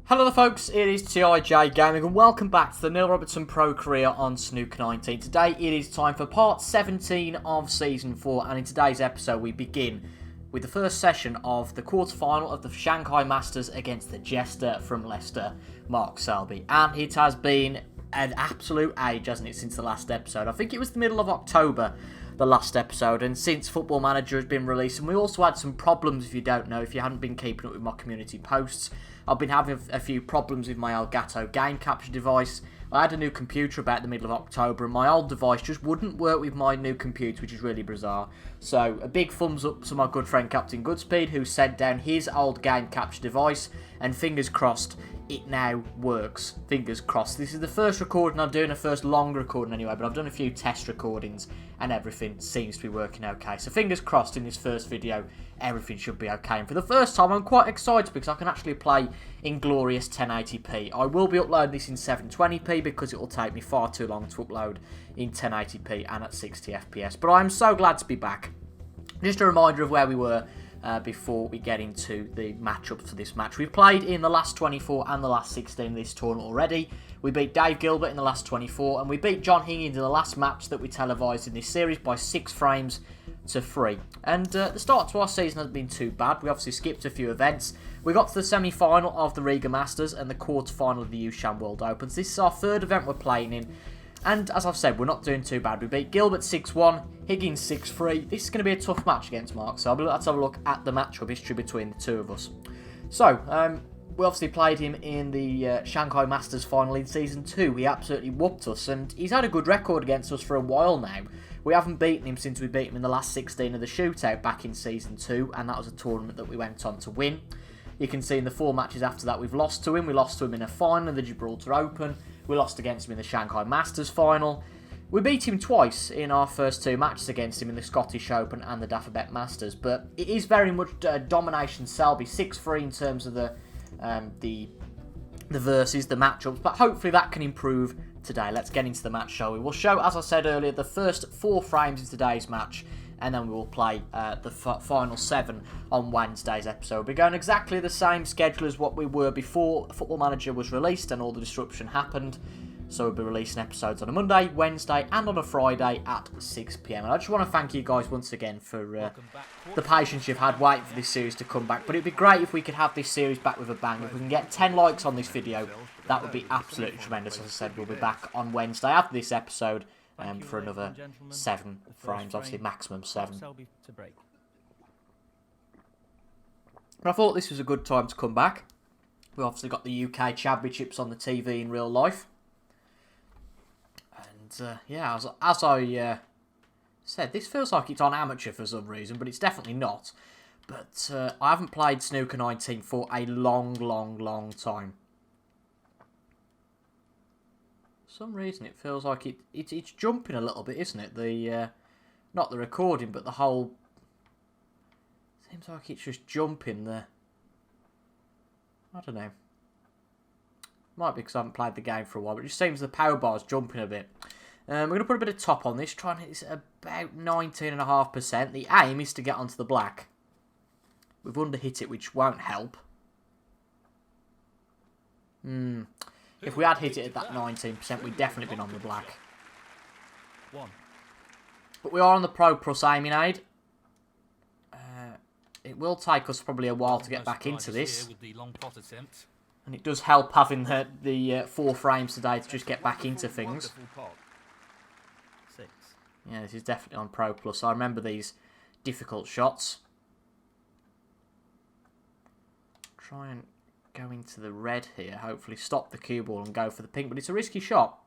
Hello there folks, it is TIJ Gaming and welcome back to the Neil Robertson Pro career on Snooker 19. Today it is time for part 17 of Season 4 and in today's episode we begin with the first session of the quarter-final of the Shanghai Masters against the Jester from Leicester, Mark Selby. And it has been an absolute age, hasn't it, since the last episode. I think it was the middle of October, the last episode, and since Football Manager has been released, and we also had some problems, if you don't know, if you haven't been keeping up with my community posts. I've been having a few problems with my Elgato game capture device. I had a new computer about the middle of October and my old device just wouldn't work with my new computer, which is really bizarre. So a big thumbs up to my good friend Captain Goodspeed who sent down his old game capture device, and fingers crossed it now works. Fingers crossed. This is the first recording I'm doing, the first long recording anyway, but I've done a few test recordings and everything seems to be working okay. So fingers crossed in this first video everything should be okay. And for the first time I'm quite excited because I can actually play in glorious 1080p. I will be uploading this in 720p because it will take me far too long to upload in 1080p and at 60 FPS. But I'm so glad to be back. Just a reminder of where we were before we get into the matchups for this match. We've played in the last 24 and the last 16 of this tournament already. We beat Dave Gilbert in the last 24 and we beat John Higgins in the last match that we televised in this series by 6 frames to 3. And the start to our season hasn't been too bad. We obviously skipped a few events. We got to the semi-final of the Riga Masters and the quarter-final of the Yushan World Opens. This is our third event we're playing in. And as I've said, we're not doing too bad. We beat Gilbert 6-1, Higgins 6-3. This is going to be a tough match against Mark. So let's have a look at the matchup history between the two of us. So, we obviously played him in the Shanghai Masters final in Season 2. He absolutely whooped us, and he's had a good record against us for a while now. We haven't beaten him since we beat him in the last 16 of the shootout back in Season 2, and that was a tournament that we went on to win. You can see in the 4 matches after that we've lost to him. We lost to him in a final of the Gibraltar Open. We lost against him in the Shanghai Masters final. We beat him twice in our first 2 matches against him in the Scottish Open and the Dafabet Masters. But it is very much domination Selby, 6-3 in terms of the versus, the matchups. But hopefully that can improve today. Let's get into the match, shall we? We'll show, as I said earlier, the first 4 frames of today's match. And then we will play the final 7 on Wednesday's episode. We're going exactly the same schedule as what we were before Football Manager was released and all the disruption happened. So we'll be releasing episodes on a Monday, Wednesday and on a Friday at 6 PM. And I just want to thank you guys once again for the patience you've had waiting for this series to come back. But it'd be great if we could have this series back with a bang. If we can get 10 likes on this video, that would be absolutely tremendous. As I said, we'll be back on Wednesday after this episode. For another 7 frames, obviously maximum 7. But I thought this was a good time to come back. We obviously got the UK Championships on the TV in real life. And yeah, as I said, this feels like it's on amateur for some reason, but it's definitely not. But I haven't played Snooker 19 for a long time. For some reason it feels like it's jumping a little bit, isn't it? The not the recording, but the whole seems like it's just jumping there. I don't know. Might be because I haven't played the game for a while, but it just seems the power bar's jumping a bit. We're going to put a bit of top on this, try and hit this at about 19.5%. The aim is to get onto the black. We've underhit it, which won't help. If we had hit it at that 19%, we'd definitely been on the black. But we are on the Pro Plus aiming aid. It will take us probably a while to get back into this. And it does help having the 4 frames today to just get back into things. Yeah, this is definitely on Pro Plus. I remember these difficult shots. Try and go into the red here, hopefully stop the cue ball and go for the pink, but it's a risky shot.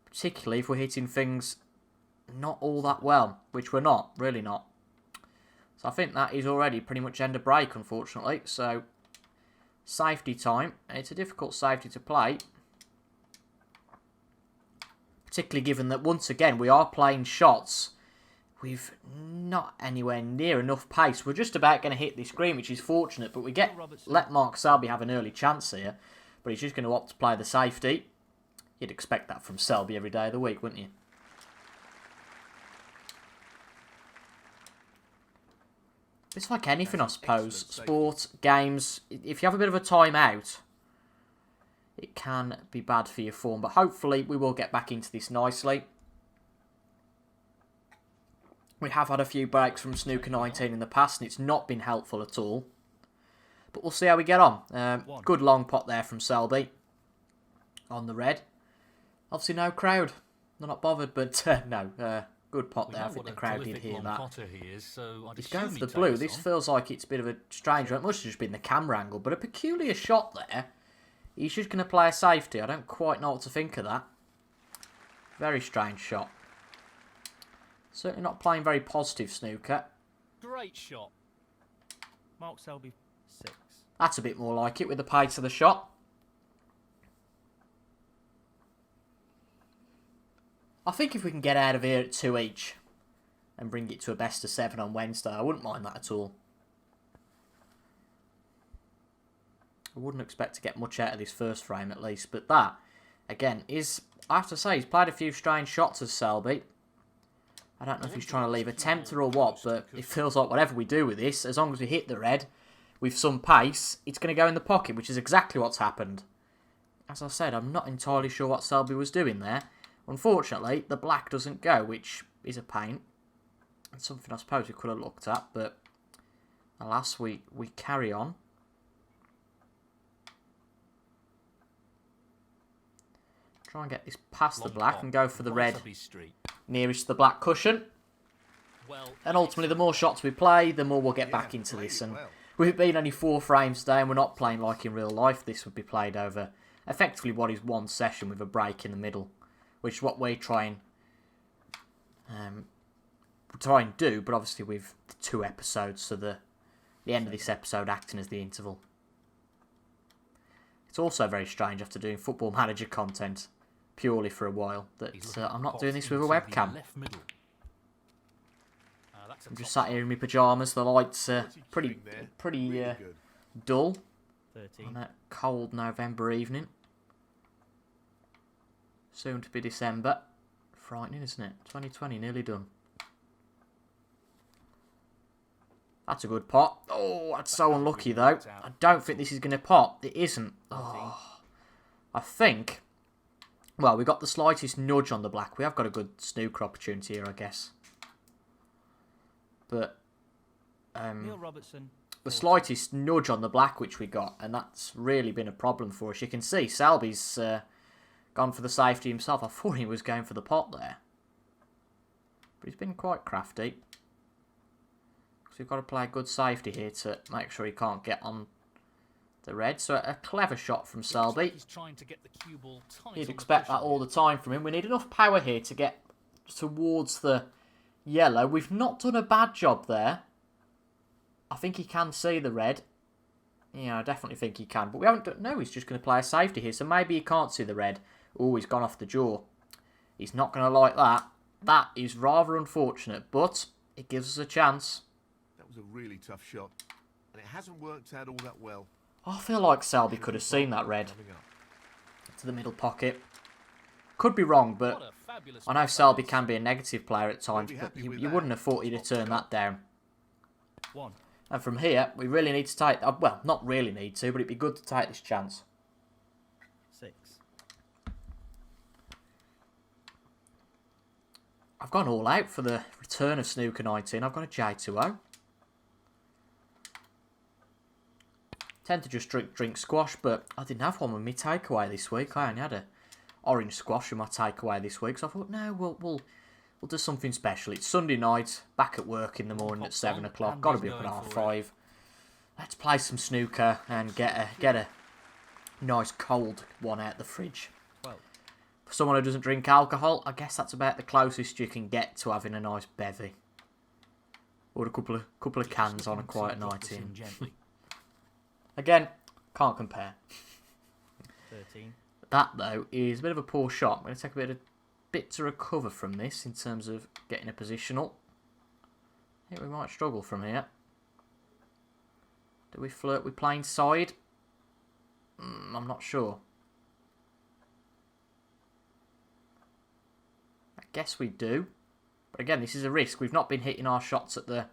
Particularly if we're hitting things not all that well, which we're not, really not. So I think that is already pretty much end of break, unfortunately. So, safety time. It's a difficult safety to play. Particularly given that, once again, we are playing shots with not anywhere near enough pace. We're just about going to hit this green, which is fortunate, but we let Mark Selby have an early chance here. But he's just going to opt to play the safety. You'd expect that from Selby every day of the week, wouldn't you? It's like anything, I suppose. Sport, games, if you have a bit of a time out, it can be bad for your form. But hopefully we will get back into this nicely. We have had a few breaks from Snooker 19 in the past, and it's not been helpful at all. But we'll see how we get on. Good long pot there from Selby on the red. Obviously no crowd. They're not bothered, but no. Good pot there. I think the crowd did hear that. He's going for the blue. This feels like it's a bit of a strange one. It must have just been the camera angle, but a peculiar shot there. He's just going to play a safety. I don't quite know what to think of that. Very strange shot. Certainly not playing very positive snooker. Great shot. Mark Selby 6. That's a bit more like it with the pace of the shot. I think if we can get out of here at 2 each and bring it to a best of 7 on Wednesday, I wouldn't mind that at all. I wouldn't expect to get much out of this first frame at least, but that, again, is, I have to say, he's played a few strange shots as Selby. I don't know if he's trying to leave a tempter or what, but it feels like whatever we do with this, as long as we hit the red with some pace, it's going to go in the pocket, which is exactly what's happened. As I said, I'm not entirely sure what Selby was doing there. Unfortunately, the black doesn't go, which is a pain. It's something I suppose we could have looked at, but alas, we carry on. Try and get this past the black and go for the red nearest the black cushion. And ultimately, the more shots we play, the more we'll get back into this. And with it being only 4 frames today, and we're not playing like in real life, this would be played over effectively what is one session with a break in the middle. Which is what we try and do, but obviously with the 2 episodes, so the end of this episode acting as the interval. It's also very strange after doing Football Manager content purely for a while that I'm not doing this with a webcam. I'm just sat here in my pyjamas. The lights are pretty dull on a cold November evening. Soon to be December. Frightening, isn't it? 2020, nearly done. That's a good pot. Oh, that's so unlucky, though. I don't think this is going to pop. It isn't. Oh, I think... Well, we got the slightest nudge on the black. We have got a good snooker opportunity here, I guess. But... Robertson, the slightest nudge on the black, which we got. And that's really been a problem for us. You can see Selby's... gone for the safety himself. I thought he was going for the pot there. But he's been quite crafty. So we've got to play a good safety here to make sure he can't get on the red. So a clever shot from Selby. You'd expect that all the time from him. We need enough power here to get towards the yellow. We've not done a bad job there. I think he can see the red. Yeah, I definitely think he can. But we haven't done... No, he's just going to play a safety here. So maybe he can't see the red. Oh, he's gone off the jaw. He's not going to like that. That is rather unfortunate, but it gives us a chance. That was a really tough shot, and it hasn't worked out all that well. I feel like Selby could have seen that red. To the middle pocket. Could be wrong, but I know Selby can be a negative player at times, but you wouldn't have thought he'd have turned that down. And from here, we really need to take... Well, not really need to, but it'd be good to take this chance. 6. I've gone all out for the return of Snooker 19. I've got a J2O. Tend to just drink squash, but I didn't have one with my takeaway this week. I only had a orange squash with my takeaway this week, so I thought, no, we'll do something special. It's Sunday night, back at work in the morning at 7 o'clock. Got to be up at 5:30. Let's play some snooker and get a nice cold one out the fridge. For someone who doesn't drink alcohol, I guess that's about the closest you can get to having a nice bevy. Or a couple of cans on a quiet night in. Again, can't compare. 13. That, though, is a bit of a poor shot. I'm going to take a bit to recover from this in terms of getting a positional. I think we might struggle from here. Do we flirt with playing side? I'm not sure. I guess we do. But again, this is a risk. We've not been hitting our shots at the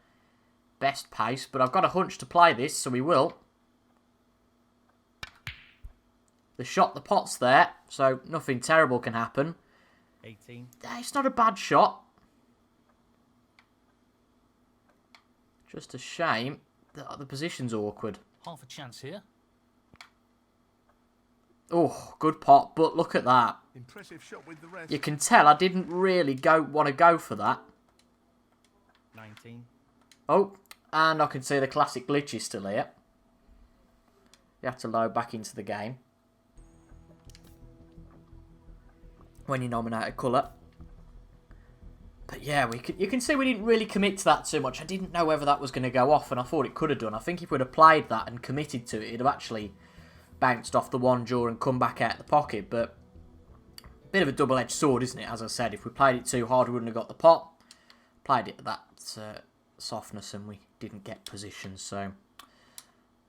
best pace, but I've got a hunch to play this, so we will. The shot, the pot's there, so nothing terrible can happen. 18. It's not a bad shot. Just a shame that the position's awkward. Half a chance here. Oh, good pot, but look at that. Impressive shot with the rest. You can tell I didn't really want to go for that. 19. Oh, and I can see the classic glitch is still here. You have to load back into the game when you nominate a colour. But yeah, you can see we didn't really commit to that too much. I didn't know whether that was going to go off, and I thought it could have done. I think if we'd have played that and committed to it, it'd have actually bounced off the one jaw and come back out of the pocket. But bit of a double-edged sword, isn't it? As I said, if we played it too hard, we wouldn't have got the pot. Played it at that softness, and we didn't get position. So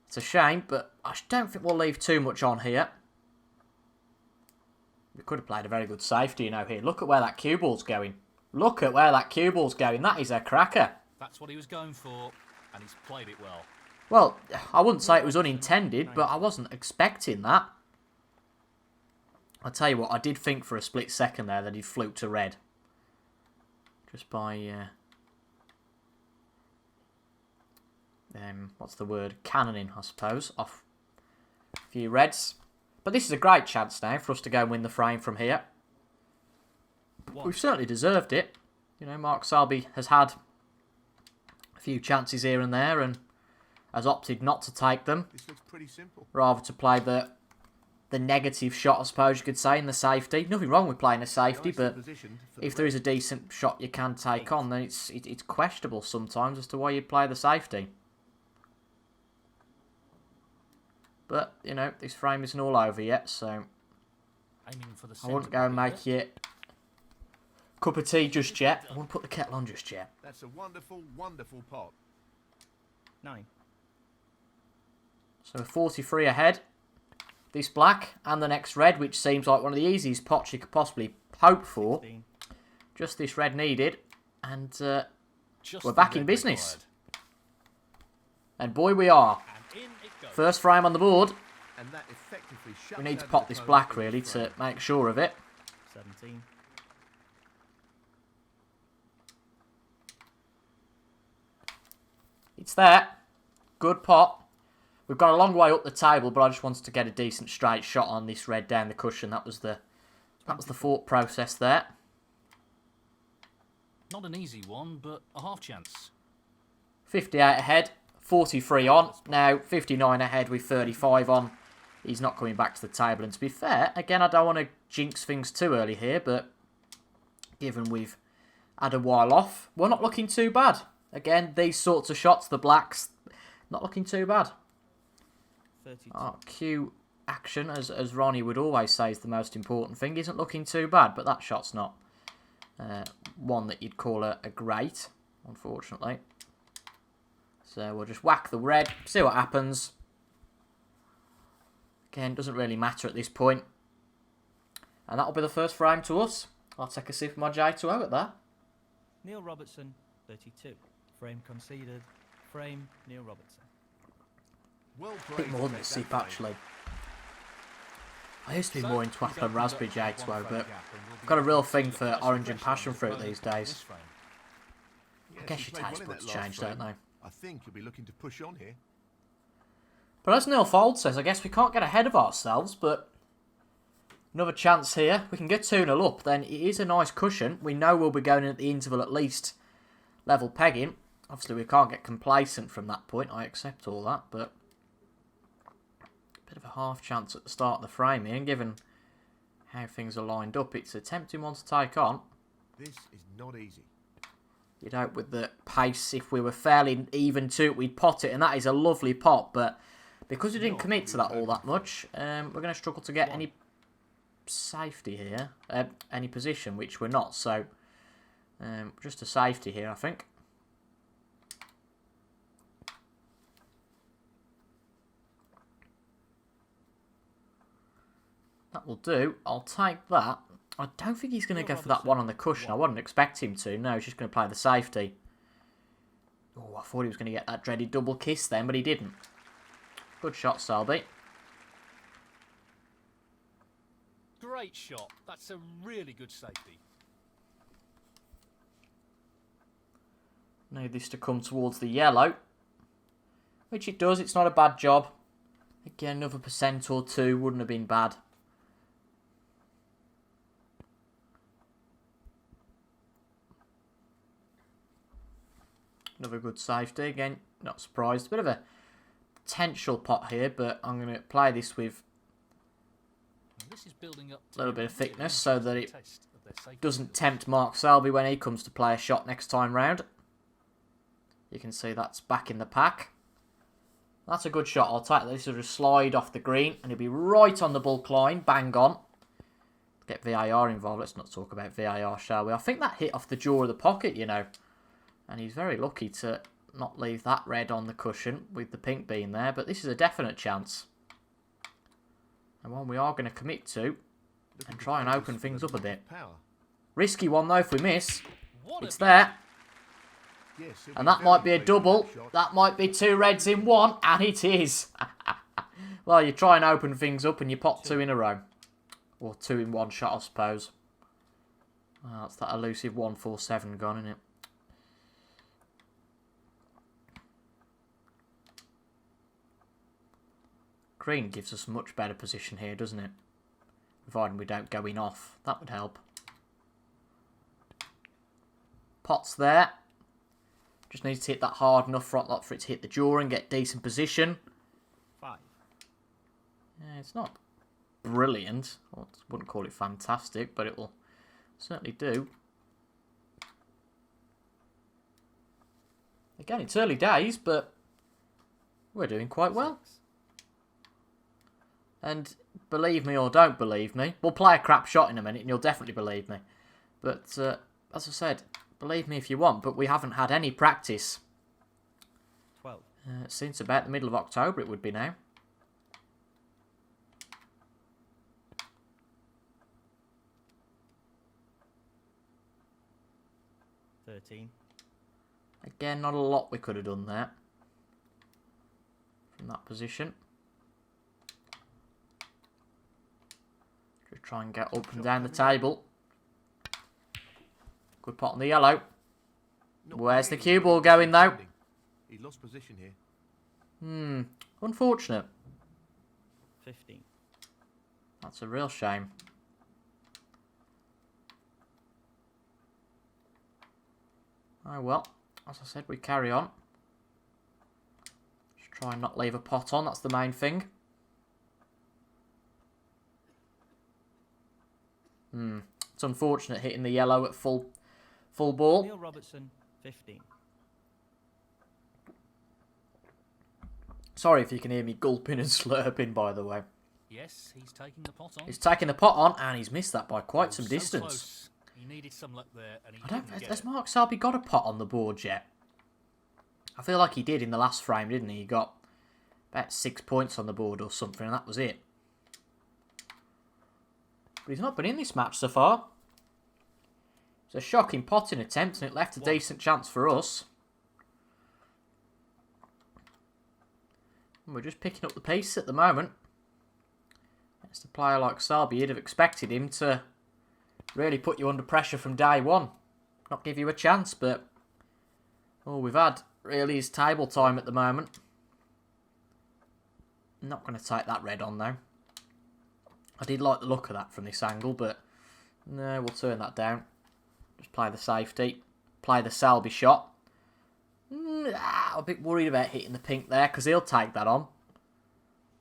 it's a shame, but I don't think we'll leave too much on here. We could have played a very good safety, you know, here. Look at where that cue ball's going. Look at where that cue ball's going. That is a cracker. That's what he was going for, and he's played it well. Well, I wouldn't say it was unintended, but I wasn't expecting that. I'll tell you what, I did think for a split second there that he'd fluke to red. Just by, what's the word? Cannoning, I suppose, off a few reds. But this is a great chance now for us to go and win the frame from here. We've certainly deserved it. You know, Mark Selby has had a few chances here and there and has opted not to take them. This looks pretty simple. Rather to play the negative shot, I suppose you could say, in the safety. Nothing wrong with playing a safety, but if there is a decent shot you can take on, then it's questionable sometimes as to why you'd play the safety. But, you know, this frame isn't all over yet, so Aiming for the I wouldn't go and make it cup of tea just yet. I wouldn't put the kettle on just yet. That's a wonderful, wonderful pot. 9. So 43 ahead. This black and the next red, which seems like one of the easiest pots you could possibly hope for. 16. Just this red needed. And Just we're the back in red business. required. And boy, we are. And in it goes. First frame on the board. And that effectively shuts We need to out pop the this opponent black, in the really, to frame. make sure of it. 17. It's there. Good pot. We've got a long way up the table, but I just wanted to get a decent straight shot on this red down the cushion. That was the thought process there. Not an easy one, but a half chance. 58 ahead, 43 on. Now 59 ahead with 35 on. He's not coming back to the table. And to be fair, again, I don't want to jinx things too early here, but given we've had a while off, we're not looking too bad. Again, these sorts of shots, the blacks, not looking too bad. 32. Cue action, as Ronnie would always say, is the most important thing. Isn't looking too bad, but that shot's not one that you'd call a great, unfortunately. So we'll just whack the red, see what happens. Again, doesn't really matter at this point. And that'll be the first frame to us. I'll take a sip of my J2O at that. Neil Robertson, 32. Frame conceded. Frame, Neil Robertson. Well A bit more than a sip, actually. I used to be more into apple and raspberry J2O, but I've got a real thing for orange and passion fruit these days. I guess your taste buds change, don't they? I think you'll be looking to push on here. But as Neil Fold says, I guess we can't get ahead of ourselves, but another chance here. We can get 2-0 up, then it is a nice cushion. We know we'll be going in at the interval at least level pegging. Obviously, we can't get complacent from that point. I accept all that, but a bit of a half chance at the start of the frame here, and given how things are lined up, it's a tempting one to take on. This is not easy. You'd hope with the pace, if we were fairly even to it, we'd pot it, and that is a lovely pot, but because we didn't commit to that all that much, we're going to struggle to get any safety here, any position, which we're not, so just a safety here, I think. That will do. I'll take that. I don't think he's going to go for that one on the cushion. I wouldn't expect him to. No, he's just going to play the safety. Oh, I thought he was going to get that dreaded double kiss then, but he didn't. Good shot, Selby. Great shot. That's a really good safety. Need this to come towards the yellow. Which it does, it's not a bad job. Again, another percent or two wouldn't have been bad. Another good safety. Again, not surprised. A bit of a potential pot here, but I'm going to play this with This is building up a little bit of thickness so that it taste of their safety. doesn't tempt Mark Selby when he comes to play a shot next time round. You can see that's back in the pack. That's a good shot. I'll take this. It'll just slide off the green and it'll be right on the bulk line. Bang on. Get VAR involved. Let's not talk about VAR, shall we? I think that hit off the jaw of the pocket, you know. And he's very lucky to not leave that red on the cushion with the pink being there. But this is a definite chance. And one we are going to commit to and try and open things up a bit. Risky one though if we miss. It's there. And that might be a double. That might be 2 reds in 1. And it is. Well, you try and open things up and you pot 2 in a row. Or 2 in 1 shot, I suppose. Well, that's that elusive 147 gone, isn't it? Green gives us a much better position here, doesn't it? Providing we don't go in off. That would help. Pot's there. Just needs to hit that hard enough front lot for it to hit the jaw and get decent position. 5. Yeah, it's not brilliant. I wouldn't call it fantastic, but it will certainly do. Again, it's early days, but we're doing quite well. 6. And believe me or don't believe me, we'll play a crap shot in a minute and you'll definitely believe me. But as I said, believe me if you want, but we haven't had any practice 12. since about the middle of October it would be now. $13. Again, not a lot we could have done there from that position. Just try and get up and down the table. Good pot on the yellow. Where's the cue ball going though? He lost position here. Unfortunate. 15. That's a real shame. Oh well, as I said, we carry on. Just try and not leave a pot on, that's the main thing. It's unfortunate hitting the yellow at full ball. Neil Robertson, 15. Sorry if you can hear me gulping and slurping, by the way. Yes, he's taking the pot on. He's taking the pot on, and he's missed that by quite some So distance. close. He needed some luck there, and he I don't. didn't get Has it. Mark Selby got a pot on the board yet? I feel like he did in the last frame, didn't he? He got about 6 points on the board or something, and that was it. But he's not been in this match so far. It's a shocking potting attempt, and it left a decent chance for us. And we're just picking up the pace at the moment. Against a player like Selby, you'd have expected him to really put you under pressure from day one. Not give you a chance, but all we've had really is table time at the moment. Not going to take that red on though. I did like the look of that from this angle, but no, we'll turn that down. Just play the safety. Play the Selby shot. I'm a bit worried about hitting the pink there, because he'll take that on.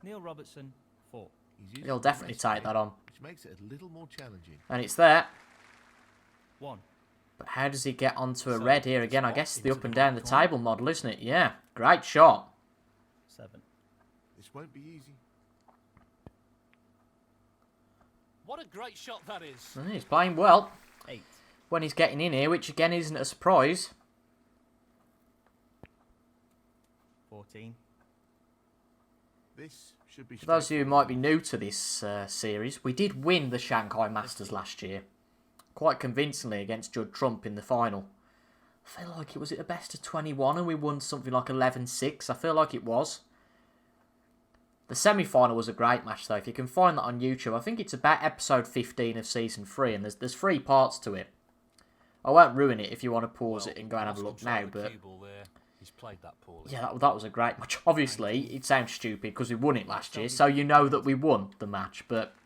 Neil Robertson, 4. He'll definitely take that on. Which makes it a little more challenging. And it's there. 1. But how does he get onto a red here again? I guess the up and down the table model, isn't it? Yeah, great shot. 7. This won't be easy. What a great shot that is. And he's playing well 8. when he's getting in here, which again isn't a surprise. 14. This should be. For those of you who might be new to this series, we did win the Shanghai Masters last year. Quite convincingly against Judd Trump in the final. I feel like was it a best of 21 and we won something like 11-6? I feel like it was. The semi-final was a great match though. If you can find that on YouTube, I think it's about episode 15 of season 3, and there's 3 parts to it. I won't ruin it if you want to pause it and go and have a look now, but He's played that poorly. yeah, that was a great match. Obviously, it sounds stupid because we won it last year, so you know that we won the match, but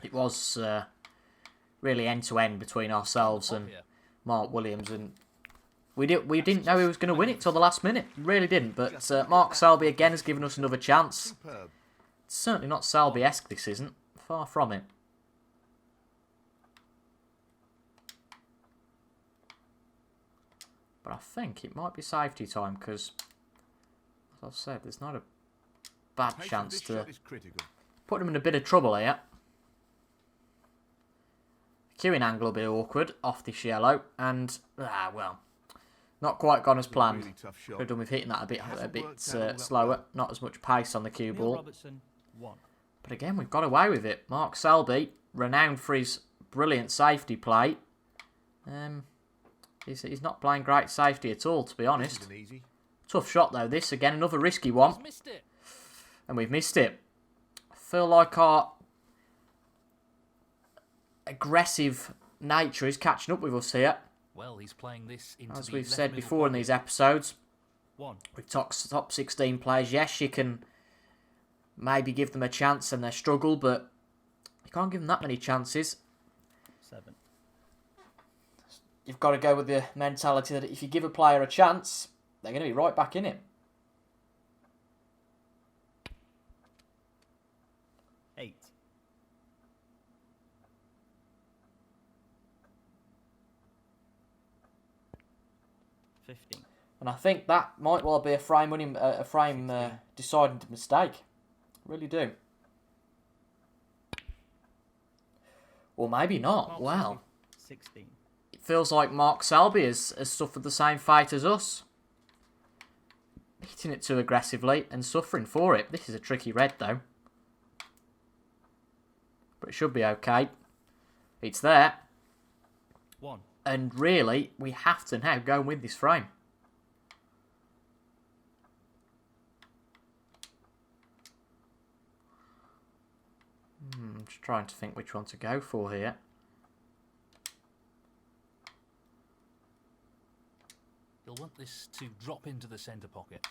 it was really end-to-end between ourselves and Mark Williams, and we didn't know he was going to win it till the last minute. We really didn't, but Mark Selby again has given us another chance. Superb. It's certainly not Selby-esque, this isn't. Far from it. But I think it might be safety time because, as I've said, there's not a bad chance to put him in a bit of trouble here. Queuing angle will be awkward off this yellow, and well, not quite gone as planned. Really tough shot. Could have done with hitting that a bit slower. Not as much pace on the cue ball. Robertson, 1. But again, we've got away with it. Mark Selby, renowned for his brilliant safety play. He's not playing great safety at all, to be honest. Tough shot, though. This, again, another risky one. He's missed it. And we've missed it. I feel like our aggressive nature is catching up with us here. Well, he's playing this into As the we've left said middle before in pocket. these episodes, 1. with top 16 players, yes, you can maybe give them a chance and they struggle, but you can't give them that many chances. 7. You've got to go with the mentality that if you give a player a chance, they're going to be right back in it. 8. 15. And I think that might well be a frame winning, deciding mistake. Really do. Or maybe not. Mark Wow. Selby, 16. It feels like Mark Selby has suffered the same fate as us. Hitting it too aggressively and suffering for it. This is a tricky red though. But it should be okay. It's there. 1. And really, we have to now go and win this frame. I'm just trying to think which one to go for here. He'll want this to drop into the centre pocket.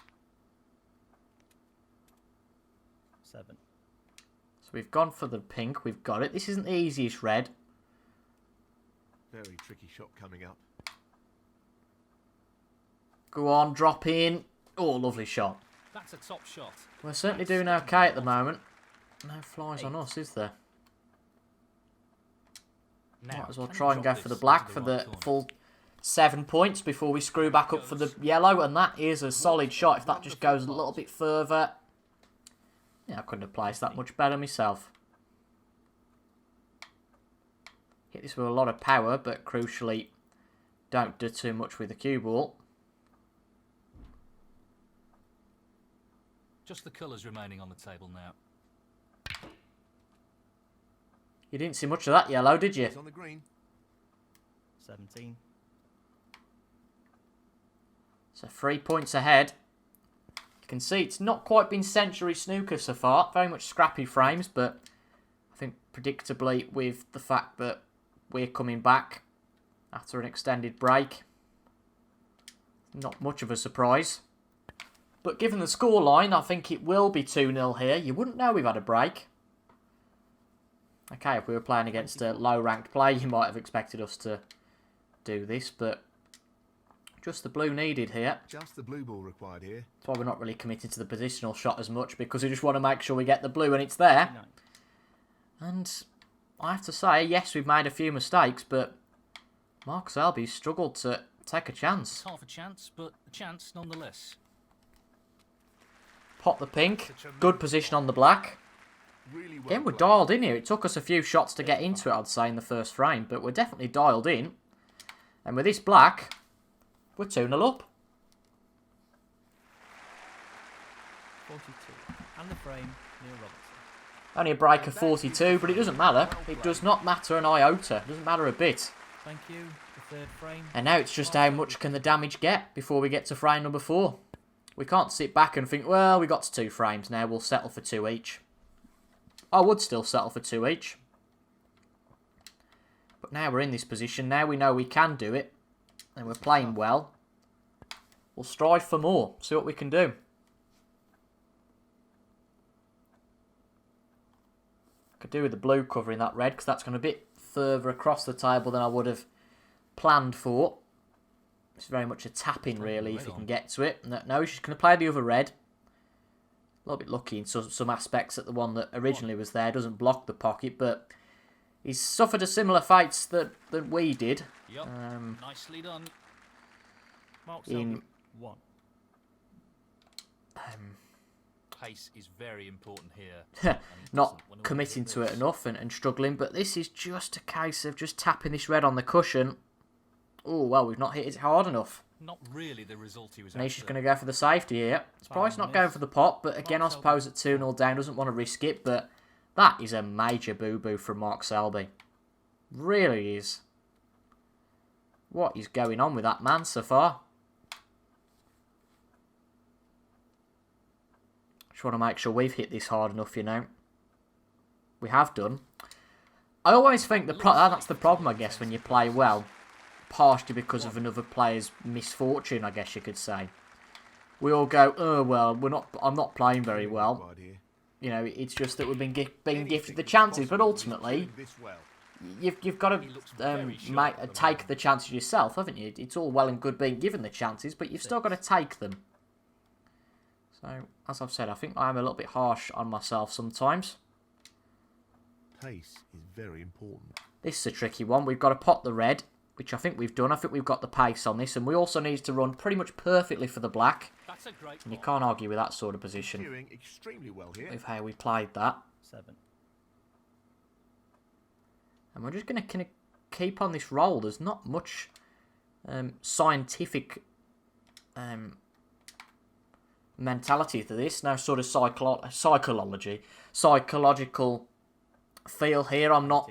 7. So we've gone for the pink. We've got it. This isn't the easiest red. Very tricky shot coming up. Go on, drop in. Oh, lovely shot. That's a top shot. We're certainly doing okay at the moment. No flies on us, is there? Now, Might as well can he try and go drop for the this black into for right the corner? full 7 points before we screw back up for the yellow. And that is a solid shot. If that just goes a little bit further. Yeah, I couldn't have placed that much better myself. Hit this with a lot of power, but crucially, don't do too much with the cue ball. Just the colours remaining on the table now. You didn't see much of that yellow, did you? It's on the green. 17. So 3 points ahead. You can see it's not quite been century snooker so far. Very much scrappy frames, but I think predictably with the fact that we're coming back after an extended break, not much of a surprise. But given the scoreline, I think it will be 2-0 here. You wouldn't know we've had a break. Okay, if we were playing against a low-ranked play, you might have expected us to do this, but just the blue needed here. Just the blue ball required here. That's why we're not really committed to the positional shot as much, because we just want to make sure we get the blue and it's there. 9. And I have to say, yes, we've made a few mistakes, but Mark Selby struggled to take a chance. Half a chance, but a chance nonetheless. Pop the pink. Good position on the black. Really well Again, we're played. dialed in here. It took us a few shots to get into it, I'd say, in the first frame, but we're definitely dialed in. And with this black, we're 2-0 up. 42. And the frame, Neil Robertson. Only a break of 42, but it doesn't matter. It does not matter an iota. It doesn't matter a bit. Thank you. The Third frame. And now it's just how much can the damage get before we get to frame number 4. We can't sit back and think, well, we got to 2 frames now, we'll settle for 2 each. I would still settle for 2 each. But now we're in this position, now we know we can do it, and we're playing well. We'll strive for more, see what we can do. Could do with the blue covering that red, because that's going a bit further across the table than I would have planned for. It's very much a tap-in, really, if you can get to it. No, she's going to play the other red. A little bit lucky in some aspects that the one that originally was there doesn't block the pocket, but he's suffered a similar fate that we did. Yep. Nicely done. Mark In 1. Pace is very important here. not committing to it enough and struggling, but this is just a case of just tapping this red on the cushion. Oh, well, we've not hit it hard enough. Not really the result he was And he's after. just going to go for the safety here. Surprised not going for the pot, but again, I suppose at 2-0 down, doesn't want to risk it, but that is a major boo-boo from Mark Selby. Really is. What is going on with that man so far? Just want to make sure we've hit this hard enough, you know. We have done. I always think that's the problem, I guess, when you play well. Partially because of another player's misfortune, I guess you could say. We all go, oh, well, I'm not playing very well. You know, it's just that we've been gifted the chances, but ultimately, you've got to take the chances yourself, haven't you? It's all well and good being given the chances, but you've still got to take them. So, as I've said, I think I am a little bit harsh on myself sometimes. Pace is very important. This is a tricky one. We've got to pot the red, which I think we've done. I think we've got the pace on this, and we also need to run pretty much perfectly for the black. That's a great And you can't argue with that sort of position. Doing extremely well here. With how we played that. 7. And we're just going to keep on this roll. There's not much scientific mentality to this. No sort of psychological feel here. I'm not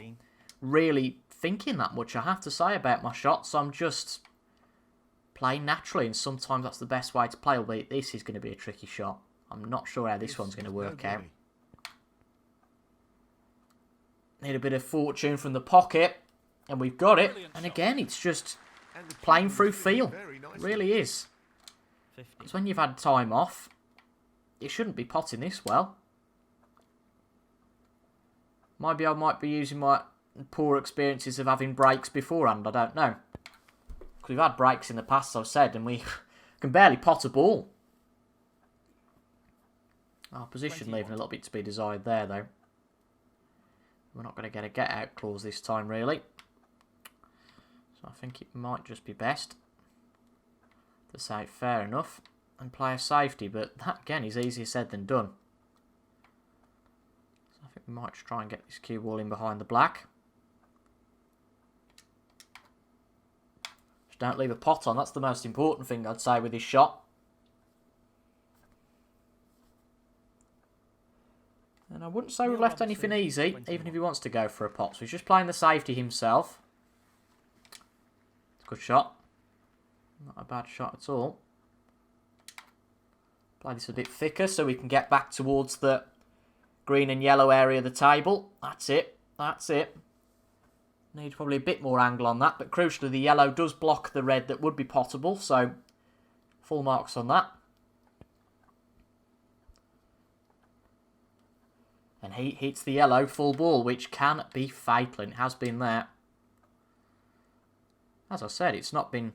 really thinking that much, I have to say, about my shots. I'm just playing naturally, and sometimes that's the best way to play, albeit this is going to be a tricky shot. I'm not sure how this one's going to work out. Need a bit of fortune from the pocket, and we've got it. And again, it's just playing through feel. It really is. Because when you've had time off, you shouldn't be potting this well. Maybe I might be using my poor experiences of having breaks beforehand, I don't know. Because we've had breaks in the past, I've said, and we can barely pot a ball. Our position leaving a little bit to be desired there, though. We're not going to get a get-out clause this time, really. So I think it might just be best to say fair enough and play a safety, but that, again, is easier said than done. So I think we might just try and get this cue ball in behind the black. Just don't leave a pot on, that's the most important thing, I'd say, with this shot. And I wouldn't say we've left anything easy, even if he wants to go for a pot. So he's just playing the safety himself. It's a good shot. Not a bad shot at all. Play this a bit thicker so we can get back towards the green and yellow area of the table. That's it. That's it. Need probably a bit more angle on that, but crucially the yellow does block the red that would be potable, so full marks on that. And he hits the yellow full ball, which can be fatal, and it has been there. As I said, it's not been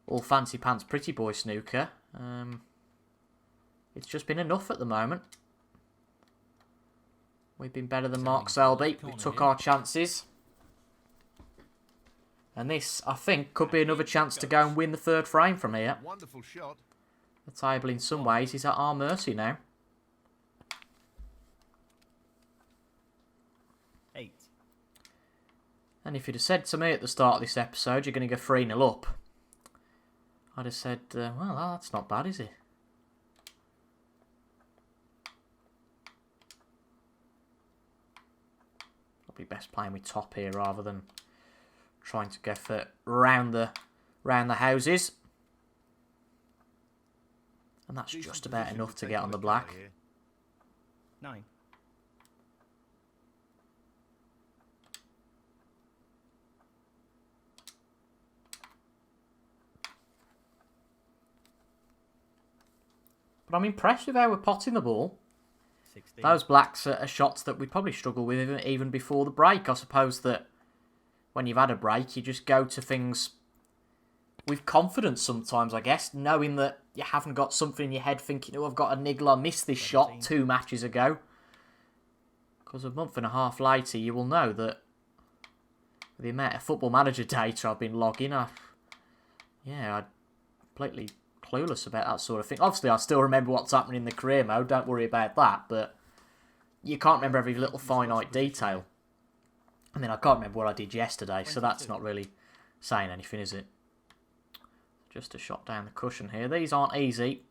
all fancy pants pretty boy snooker. It's just been enough at the moment. We've been better than Mark Selby. We took our chances. And this, I think, could be another chance to go and win the third frame from here. Wonderful shot. The table, in some ways, is at our mercy now. 8. And if you'd have said to me at the start of this episode, you're going to go 3-0 up, I'd have said, well, that's not bad, is it? Probably best playing with top here rather than trying to go for round the houses. And that's Decent just about position enough to take get on on the the black. guy here. 9. But I'm impressed with how we're potting the ball. 16. Those blacks are shots that we'd probably struggle with even before the break. I suppose that when you've had a break, you just go to things with confidence sometimes, I guess, knowing that you haven't got something in your head thinking, oh, I've got a niggle, I missed this 17. shot 2 matches ago. Because a month and a half later, you will know that with the amount of Football Manager data I've been logging, I'm completely clueless about that sort of thing. Obviously, I still remember what's happening in the career mode, don't worry about that, but you can't remember every little finite detail. I mean, I can't remember what I did yesterday, so that's 22. not really saying anything, is it? Just a shot down the cushion here. These aren't easy.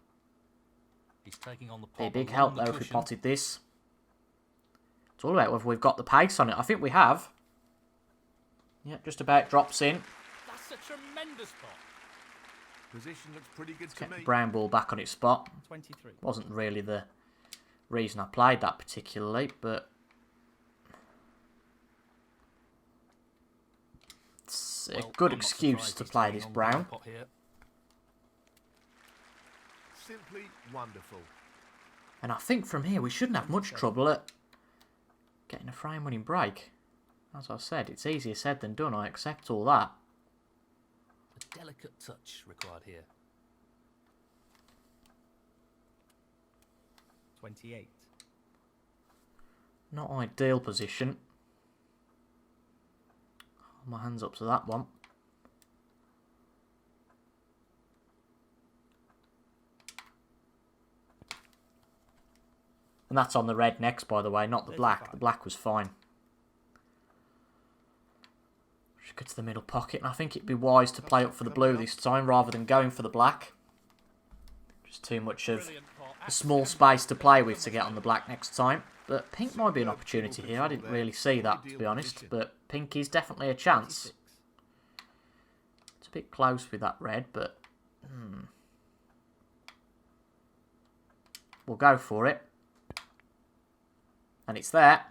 He's taking on the Be a pot big along help, the though, if we cushion. potted this. It's all about whether we've got the pace on it. I think we have. Yeah, just about drops in. That's a tremendous pot. Position looks pretty good to Get the me. brown ball back on its spot. 23. Wasn't really the reason I played that particularly, but it's a Well, good I'm not excuse surprised to he's play taking this on the brown. pot here. Simply wonderful. And I think from here we shouldn't have much trouble at getting a frame-winning break. As I said, it's easier said than done, I accept all that. A delicate touch required here. 28. Not ideal position. Hold my hands up to that one. And that's on the red next, by the way, not the black. 35. The black was fine. Should go to the middle pocket, and I think it'd be wise to play up for the blue this time rather than going for the black. Just too much of Brilliant pot. a small space to play with to get on the black next time. But pink might be an opportunity here. I didn't really see that, to be honest. But pink is definitely a chance. 26. It's a bit close with that red, but we'll go for it. And it's there.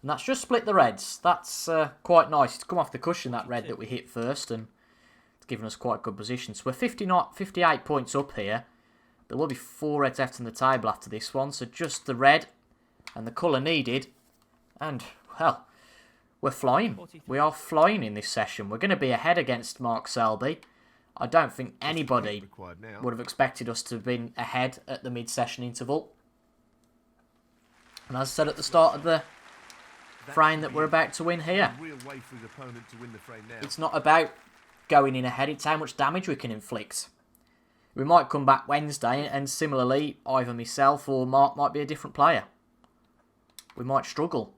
And that's just split the reds. That's quite nice. It's come off the cushion, that red that we hit first, and it's given us quite good position. So we're 58 points up here. There will be 4 reds left in the table after this one, so just the red and the colour needed. And, well, we're flying. 43. We are flying in this session. We're going to be ahead against Mark Selby. I don't think anybody Required now. would have expected us to have been ahead at the mid-session interval. And as I said at the start of the frame, that we're about to win here. A real way for his opponent to win the frame now. It's not about going in ahead, it's how much damage we can inflict. We might come back Wednesday and similarly, either myself or Mark might be a different player. We might struggle.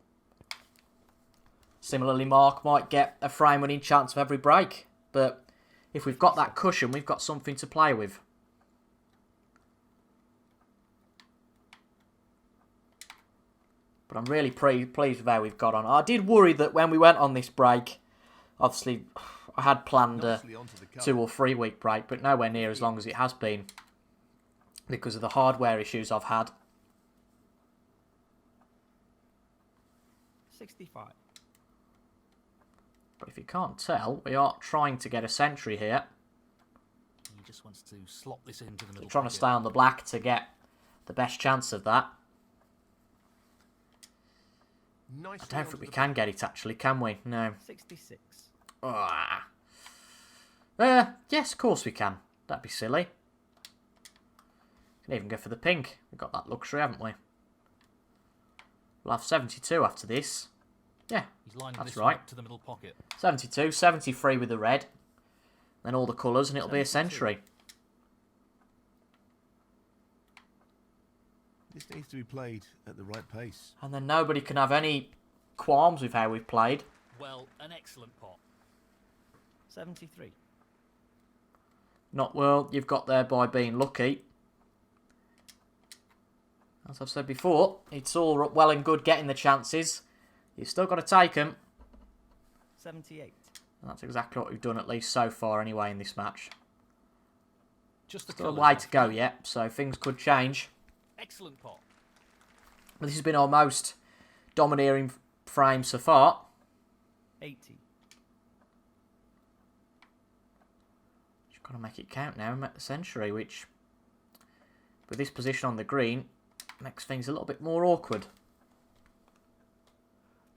Similarly, Mark might get a frame winning chance of every break. But if we've got that cushion, we've got something to play with. But I'm really pleased with how we've got on. I did worry that when we went on this break, obviously I had planned a Nicely onto the colour. 2 or 3 week break, but nowhere near as long as it has been because of the hardware issues I've had. 65. But if you can't tell, we are trying to get a century here. He just wants to slot this into the middle. Trying to pocket. stay on the black to get the best chance of that. Nicely I don't onto think we the can get it actually, can we? No. 66. Ah. Yes, of course we can. That'd be silly. Can even go for the pink. We've got that luxury, haven't we? We'll have 72 after this. Yeah, He's lining that's this right. one up to the middle pocket. 72, 73 with the red. Then all the colours and it'll be a 72. century. This needs to be played at the right pace. And then nobody can have any qualms with how we've played. Well, an excellent pot. 73. Not well, you've got there by being lucky. As I've said before, it's all well and good getting the chances. You've still got to take them. 78. And that's exactly what we've done, at least so far anyway, in this match. Just the Still a colours, way my to go friend. yet, so things could change. Excellent pot. But this has been our most domineering frame so far. 80. Just got to make it count now and make the century, which, with this position on the green, makes things a little bit more awkward.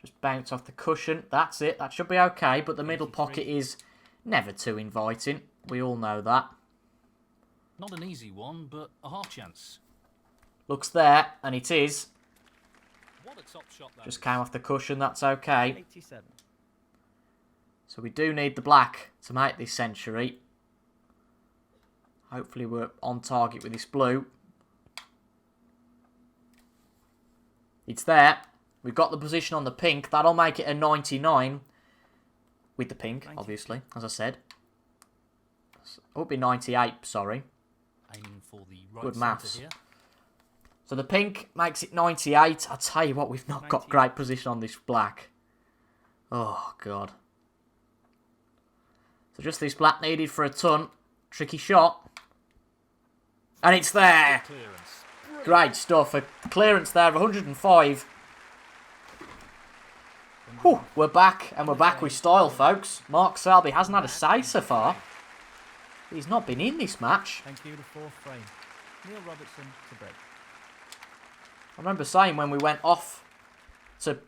Just bounce off the cushion. That's it. That should be okay, but the middle 83. pocket is never too inviting. We all know that. Not an easy one, but a half chance. Looks there, and it is. What a top shot that Just is. came off the cushion. That's okay. 87. So we do need the black to make this century. Hopefully we're on target with this blue. It's there. We've got the position on the pink. That'll make it a 99 with the pink, 90. obviously, as I said. It would be 98, sorry. Aiming for the right Good centre maths. here. So the pink makes it 98. I tell you what, we've not got 98. great position on this black. Oh, God. So just this black needed for a ton. Tricky shot. And it's there. Clearance. Great stuff. A clearance there of 105. Whew, we're back, and we're back with style, folks. Mark Selby hasn't had a say so far. He's not been in this match. Thank you, the fourth frame. Neil Robertson to break. I remember saying when we went off to,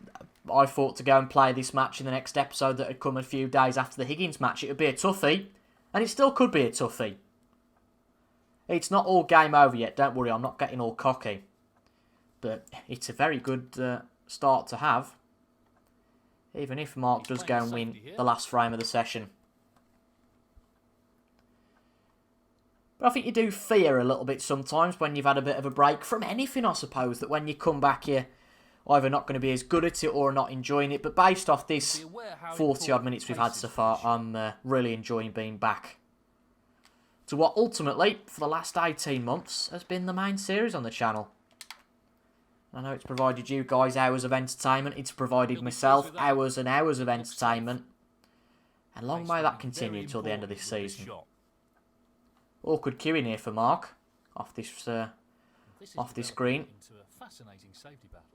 I thought to go and play this match in the next episode that had come a few days after the Higgins match, it would be a toughie. And it still could be a toughie. It's not all game over yet, don't worry, I'm not getting all cocky. But it's a very good start to have. Even if Mark does go and win the last frame of the session. But I think you do fear a little bit sometimes when you've had a bit of a break from anything, I suppose. That when you come back, you're either not going to be as good at it or not enjoying it. But based off this Be aware how 40 odd important minutes we've pace had is so for far, the shot. I'm really enjoying being back. To what ultimately, for the last 18 months, has been the main series on the channel. I know it's provided you guys hours of entertainment. It's provided He'll be myself pleased with that. hours and hours of Looks safe. entertainment. And long Pace may will that be continue very till the end of this important with season. shot. Awkward queuing here for Mark. Off this This is off this developing green. into a fascinating safety battle.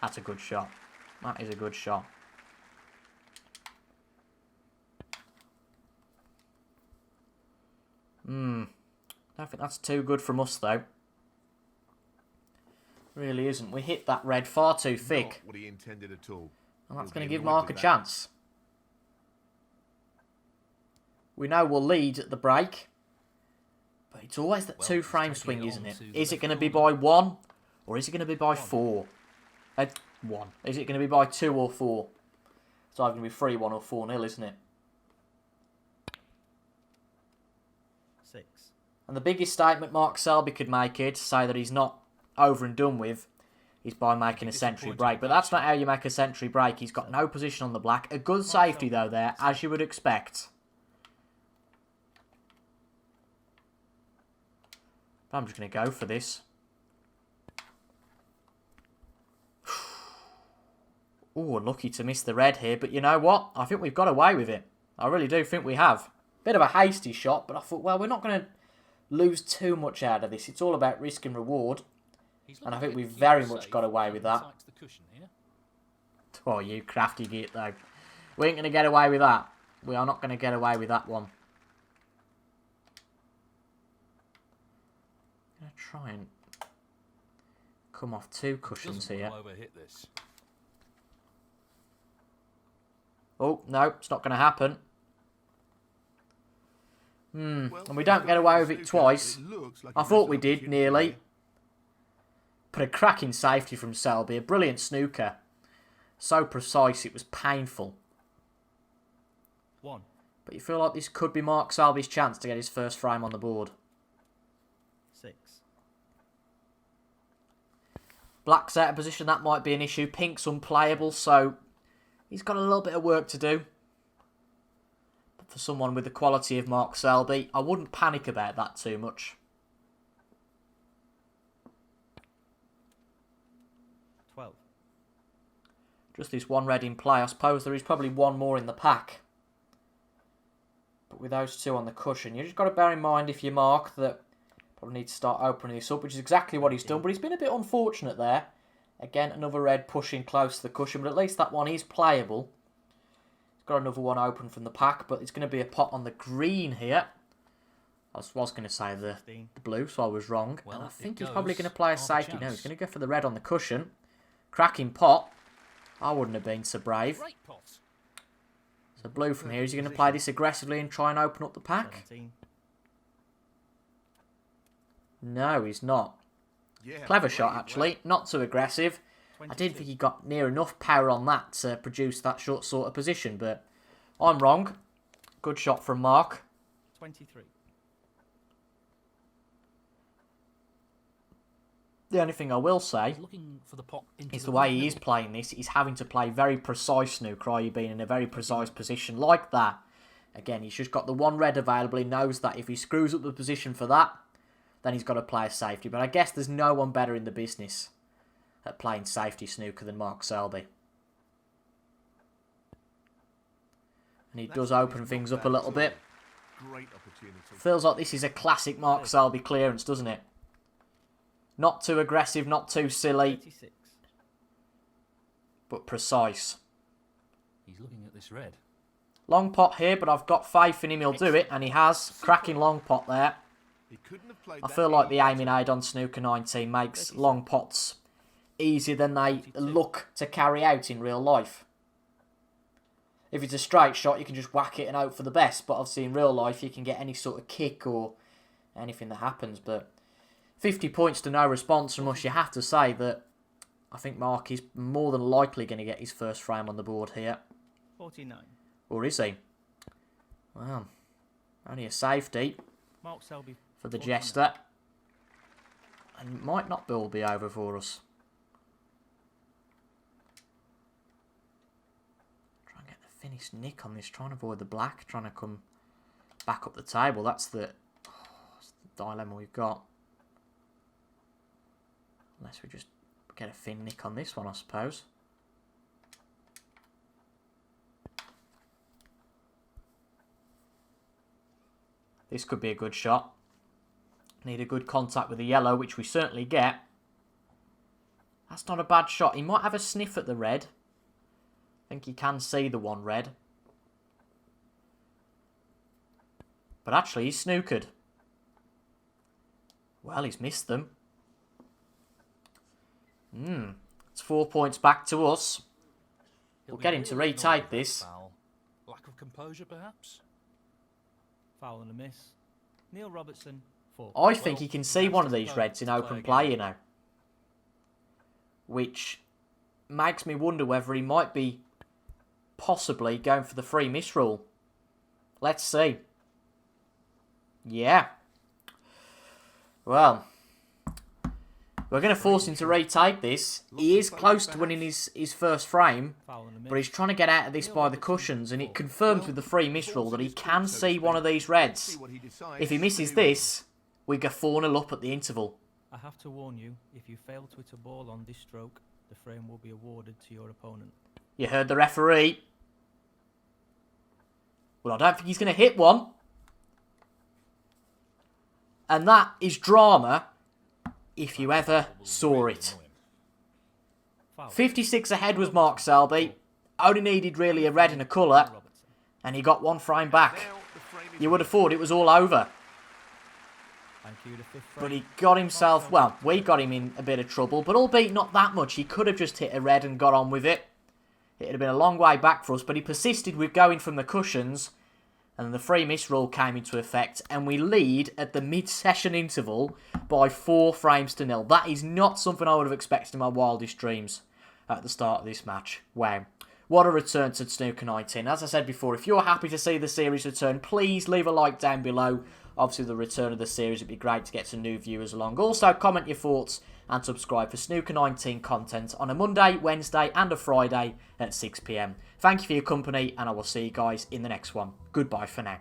That's a good shot. That is a good shot. Don't think that's too good from us though. Really isn't. We hit that red far too thick. Not what he intended at all. And that's He'll going to be give annoyed Mark a with that. chance. We know we'll lead at the break. But it's always that Well, two he's frame taking swing, it isn't on it? to the Is it left going to be corner. by 1? Or is it going to be by 4? 1. Is it going to be by 2 or 4? It's either going to be 3-1 or 4-0, isn't it? 6. And the biggest statement Mark Selby could make here to say that he's not over and done with is by making a century disappointed break. with But that that's not shot. how you make a century break. He's got no position on the black. A good safety, though, there, as you would expect. But I'm just going to go for this. Oh, lucky to miss the red here. But you know what? I think we've got away with it. I really do think we have. Bit of a hasty shot, but I thought, well, we're not going to lose too much out of this. It's all about risk and reward. He's And I looking think to we've keep very it much safe got away and with that. tight to the cushion here. Oh, you crafty git, though. We ain't going to get away with that. We are not going to get away with that one. I'm going to try and come off 2 cushions Doesn't here. want to overhit this. Oh, no, it's not going to happen. Well, And we don't get away with it twice. looks like I he thought messed we up did, his nearly. here. But a cracking safety from Selby. A brilliant snooker. So precise, it was painful. 1. But you feel like this could be Mark Selby's chance to get his first frame on the board. 6. Black's out of position, that might be an issue. Pink's unplayable, so he's got a little bit of work to do. But for someone with the quality of Mark Selby, I wouldn't panic about that too much. 12. Just this one red in play. I suppose there is probably one more in the pack. But with those two on the cushion, you just got to bear in mind if you mark that probably need to start opening this up, which is exactly what he's done. But he's been a bit unfortunate there. Again, another red pushing close to the cushion, but at least that one is playable. He's got another one open from the pack, but it's going to be a pot on the green here. I was going to say the blue, so I was wrong. Well, and I think he's probably going to goes. play a Half a safety. No, chance. he's going to go for the red on the cushion. Cracking pot. I wouldn't have been so brave. Great pot. So blue from here. Is he going to play this aggressively and try and open up the pack? 17. No, he's not. Yeah, Clever shot, played actually. Not too aggressive. I 22. didn't think he got near enough power on that to produce that short sort of position, but I'm wrong. Good shot from Mark. 23. The only thing I will say He's looking for the pot into is the way he is middle. playing this, he's having to play very precise snooker, i.e. being in a very precise position like that. Again, he's just got the one red available. He knows that if he screws up the position for that, then he's got to play a safety. But I guess there's no one better in the business at playing safety snooker than Mark Selby. And he does open things up a little bit. Great opportunity. Feels like this is a classic Mark Selby clearance, doesn't it? Not too aggressive, not too silly, 36. but precise. He's looking at this red. Long pot here, but I've got faith in him, he'll do it, and he has. Cracking long pot there. He couldn't have played I that feel like the any aiming aid on Snooker 19 makes long pots easier than they look to carry out in real life. If it's a straight shot, you can just whack it and hope for the best, but obviously in real life you can get any sort of kick or anything that happens. But 50 points to no response from us, you have to say that I think Mark is more than likely going to get his first frame on the board here. 49. Or is he? Well, only a safety Mark Selby. for the 49. Jester. And it might not all be over for us. Try and get the finished nick on this. Trying to avoid the black. Trying to come back up the table. That's the dilemma we've got. Unless we just get a thin nick on this one, I suppose. This could be a good shot. Need a good contact with the yellow, which we certainly get. That's not a bad shot. He might have a sniff at the red. I think he can see the one red. But actually, he's snookered. Well, he's missed them. It's 4 points back to us. We'll get him to retake this. Foul. Lack of composure, perhaps? Foul and a miss. Neil Robertson. 4. I think he can see one of these reds in open play, you know. Which makes me wonder whether he might be possibly going for the free miss rule. Let's see. Yeah. Well, we're going to force him to retake this. He is close to winning his first frame, Foul and a miss. but he's trying to get out of this by the cushions, and it confirms with the free miss rule that he can see one of these reds. If he misses this, we go 4-0 up at the interval. I have to warn you, if you fail to hit a ball on this stroke, the frame will be awarded to your opponent. You heard the referee. Well, I don't think he's going to hit one. And that is drama if you ever saw it. Foul. 56 ahead was Mark Selby. Only needed really a red and a colour. Robertson. And he got one frame back. Now the frame is You would have thought it was all over. Thank you, the fifth frame. But he got himself, well, we got him in a bit of trouble. But albeit not that much. He could have just hit a red and got on with it. It would have been a long way back for us. But he persisted with going from the cushions. And then the free miss rule came into effect. And we lead at the mid-session interval by 4 frames to 0. That is not something I would have expected in my wildest dreams at the start of this match. Wow. What a return to Snooker 19. As I said before, if you're happy to see the series return, please leave a like down below. Obviously, the return of the series would be great to get some new viewers along. Also, comment your thoughts and subscribe for Snooker 19 content on a Monday, Wednesday and a Friday at 6 PM. Thank you for your company, and I will see you guys in the next one. Goodbye for now.